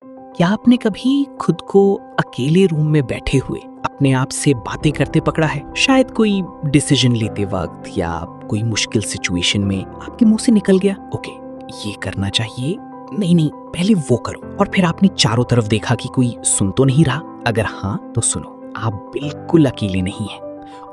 क्या आपने कभी खुद को अकेले रूम में बैठे हुए अपने आप से बातें करते पकड़ा है? शायद कोई डिसीजन लेते वक्त या कोई मुश्किल सिचुएशन में आपके मुंह से निकल गया, ओके ये करना चाहिए, नहीं नहीं पहले वो करो, और फिर आपने चारों तरफ देखा कि कोई सुन तो नहीं रहा। अगर हाँ तो सुनो, आप बिल्कुल अकेले नहीं हैं।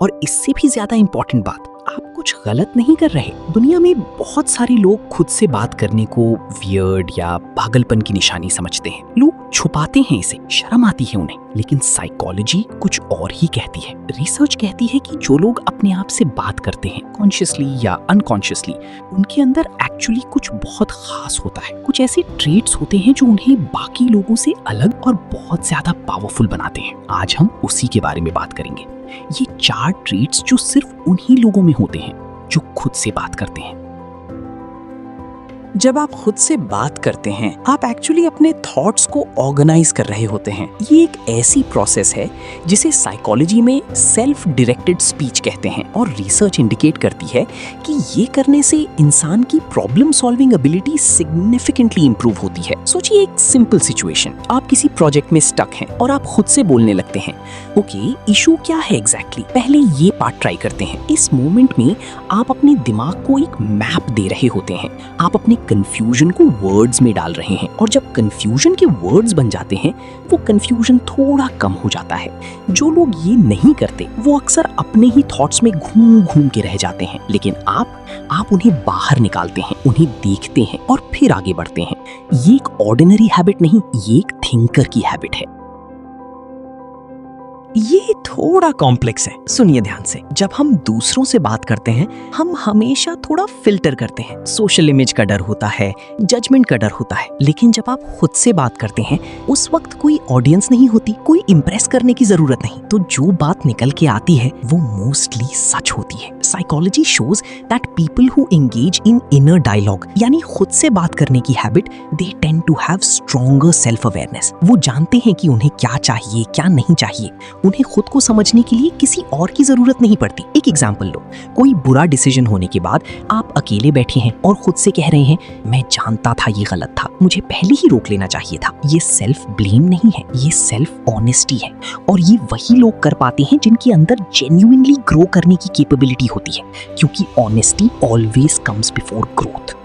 और इससे भी ज्यादा इंपॉर्टेंट बात, आप कुछ गलत नहीं कर रहे। दुनिया में बहुत सारे लोग खुद से बात करने को वियर्ड या पागलपन की निशानी समझते हैं। लोग छुपाते हैं इसे, शर्म आती है उन्हें। लेकिन साइकोलॉजी कुछ और ही कहती है। रिसर्च कहती है कि जो लोग अपने आप से बात करते हैं, कॉन्शियसली या अनकॉन्शियसली, उनके अंदर एक्चुअली कुछ बहुत खास होता है। कुछ ऐसे ट्रेट्स होते हैं जो उन्हें बाकी लोगों से अलग और बहुत ज्यादा पावरफुल बनाते हैं। आज हम उसी के बारे में बात करेंगे। ये 4 ट्रेट्स जो सिर्फ उन्हीं लोगों में होते हैं जो खुद से बात करते हैं। जब आप खुद से बात करते हैं, आप एक्चुअली अपने थॉट्स को ऑर्गेनाइज कर रहे होते हैं। ये एक ऐसी प्रोसेस है जिसे साइकोलॉजी में सेल्फ डायरेक्टेड स्पीच कहते हैं, और रिसर्च इंडिकेट करती है कि ये करने से इंसान की problem solving ability significantly improve होती है। सोचिए एक सिंपल सिचुएशन, आप किसी प्रोजेक्ट में स्टक हैं और आप खुद से बोलने लगते हैं, ओके इशू क्या है एग्जैक्टली, पहले ये पार्ट ट्राई करते हैं। इस मोमेंट में आप अपने दिमाग को एक मैप दे रहे होते हैं, आप अपने कंफ्यूजन को वर्ड्स में डाल रहे हैं, और जब कंफ्यूजन के वर्ड्स बन जाते हैं वो कंफ्यूजन थोड़ा कम हो जाता है। जो लोग ये नहीं करते वो अक्सर अपने ही थॉट्स में घूम घूम के रह जाते हैं, लेकिन आप उन्हें बाहर निकालते हैं, उन्हें देखते हैं और फिर आगे बढ़ते हैं। ये एक ऑर्डिनरी हैबिट नहीं, ये एक थिंकर की हैबिट है। ये थोड़ा कॉम्प्लेक्स है, सुनिए ध्यान से। जब हम दूसरों से बात करते हैं, हम हमेशा थोड़ा फिल्टर करते हैं। सोशल इमेज का डर होता है, जजमेंट का डर होता है। लेकिन जब आप खुद से बात करते हैं, उस वक्त कोई ऑडियंस नहीं होती, कोई इम्प्रेस करने की जरूरत नहीं। तो जो बात निकल के आती है वो मोस्टली सच होती है। Psychology shows that people who engage in inner dialogue, यानी खुद से बात करने की habit, they tend to have stronger self awareness. वो जानते हैं कि उन्हें क्या चाहिए, क्या नहीं चाहिए। उन्हें खुद को समझने के लिए किसी और की जरूरत नहीं पड़ती। एक एग्जांपल लो, कोई बुरा डिसीजन होने के बाद आप अकेले बैठे हैं और खुद से कह रहे हैं, मैं जानता था ये गलत था, मुझे पहले ही रोक लेना चाहिए था। ये सेल्फ ब्लेम नहीं है, ये सेल्फ ऑनेस्टी है। और ये वही लोग कर पाते हैं जिनके अंदर जेन्युइनली ग्रो करने की कैपेबिलिटी होती है, क्योंकि honesty always comes before growth.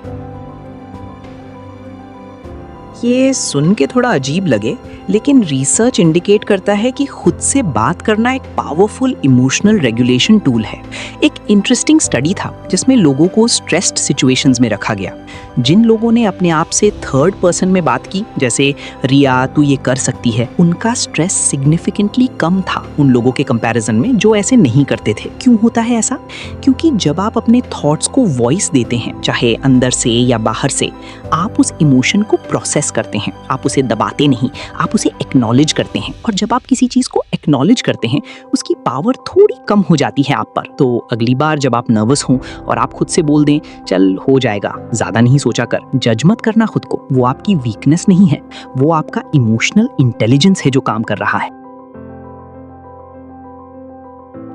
ये सुन के थोड़ा अजीब लगे, लेकिन रिसर्च इंडिकेट करता है कि खुद से बात करना एक पावरफुल इमोशनल रेगुलेशन टूल है। एक इंटरेस्टिंग स्टडी था जिसमें लोगों को स्ट्रेस्ड सिचुएशंस में रखा गया। जिन लोगों ने अपने आप से थर्ड पर्सन में बात की, जैसे रिया तू ये कर सकती है, उनका स्ट्रेस सिग्निफिकेंटली कम था उन लोगों के कंपैरिजन में जो ऐसे नहीं करते थे। क्यों होता है ऐसा? क्योंकि जब आप अपने थॉट्स को वॉइस देते हैं, चाहे अंदर से या बाहर से, आप उस इमोशन को प्रोसेस करते हैं। आप उसे दबाते नहीं, आप उसे एक्नॉलेज करते हैं। और जब आप किसी चीज को एक्नॉलेज करते हैं, उसकी पावर थोड़ी कम हो जाती है आप पर। तो अगली बार जब आप नर्वस हों और आप खुद से बोल दें, चल हो जाएगा, ज्यादा नहीं सोचा कर, जज मत करना खुद को। वो आपकी वीकनेस नहीं है, वो आपका इमोशनल इंटेलिजेंस है जो काम कर रहा है।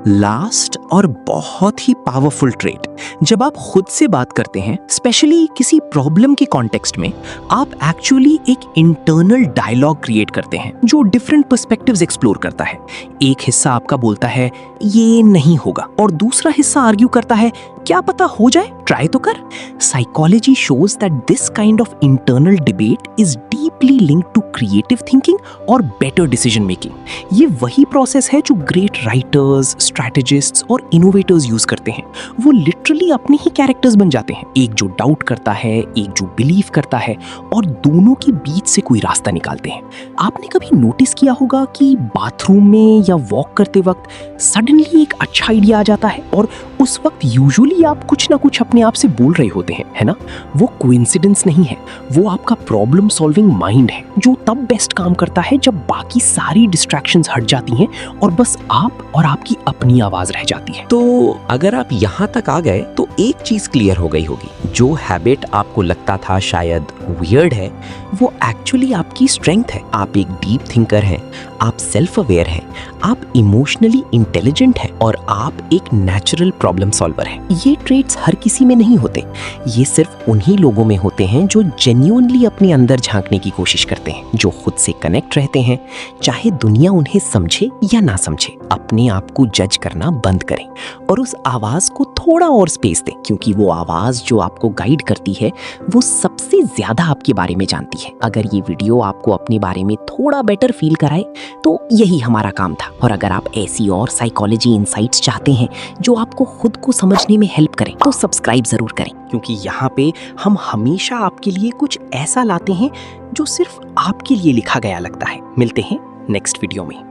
लास्ट और बहुत ही पावरफुल ट्रेट, जब आप खुद से बात करते हैं, स्पेशली किसी प्रॉब्लम के कॉन्टेक्स्ट में, आप एक्चुअली एक इंटरनल डायलॉग क्रिएट करते हैं जो डिफरेंट पर्सपेक्टिव्स एक्सप्लोर करता है। एक हिस्सा आपका बोलता है ये नहीं होगा, और दूसरा हिस्सा आर्ग्यू करता है क्या पता हो जाए, ट्राई तो कर। Psychology shows that this kind of internal debate is deeply linked to creative thinking और बेटर डिसीजन मेकिंग। ये वही प्रोसेस है जो ग्रेट राइटर्स, स्ट्रैटेजिस्ट्स और इनोवेटर्स यूज करते हैं। वो लिटरली अपने ही कैरेक्टर्स बन जाते हैं, एक जो डाउट करता है, एक जो बिलीव करता है, और दोनों के बीच से कोई रास्ता निकालते हैं। आपने कभी नोटिस किया होगा कि बाथरूम में या वॉक करते वक्त सडनली एक अच्छा आइडिया आ जाता है, और उस वक्त यूजुअली आप कुछ ना कुछ अपने आप से बोल रहे होते हैं, है ना? वो कोइंसिडेंस नहीं है, वो आपका प्रॉब्लम सॉल्विंग माइंड है जो तब बेस्ट काम करता है जब बाकी सारी डिस्ट्रैक्शंस हट जाती हैं और बस आप और आपकी अपनी आवाज रह जाती है। तो अगर आप यहाँ तक आ गए तो एक चीज क्लियर हो गई होगी, जो हैबिट आपको लगता था शायद वियर्ड है, वो एक्चुअली आपकी स्ट्रेंथ है। आप एक डीप थिंकर हैं, आप सेल्फ अवेयर हैं, आप इमोशनली इंटेलिजेंट हैं, और आप एक नेचुरल प्रॉब्लम सॉल्वर है। ये ट्रेट्स हर किसी में नहीं होते, ये सिर्फ उन्हीं लोगों में होते हैं जो जेन्युइनली अपने अंदर झांकने की कोशिश करते हैं, जो खुद से कनेक्ट रहते हैं, चाहे दुनिया उन्हें समझे या ना समझे। अपने आप को जज करना बंद करें और उस आवाज को थोड़ा और स्पेस दें, क्योंकि वो आवाज जो आपको गाइड करती है वो सबसे ज्यादा आपके बारे में जानती है। अगर ये वीडियो आपको अपने बारे में थोड़ा बेटर फील कराए तो यही हमारा काम था। और अगर आप ऐसी और साइकोलॉजी इनसाइट्स चाहते हैं जो आपको खुद को समझने में हेल्प करें तो सब्सक्राइब जरूर करें, क्योंकि यहाँ पे हम हमेशा आपके लिए कुछ ऐसा लाते हैं जो सिर्फ आपके लिए लिखा गया लगता है। मिलते हैं नेक्स्ट वीडियो में।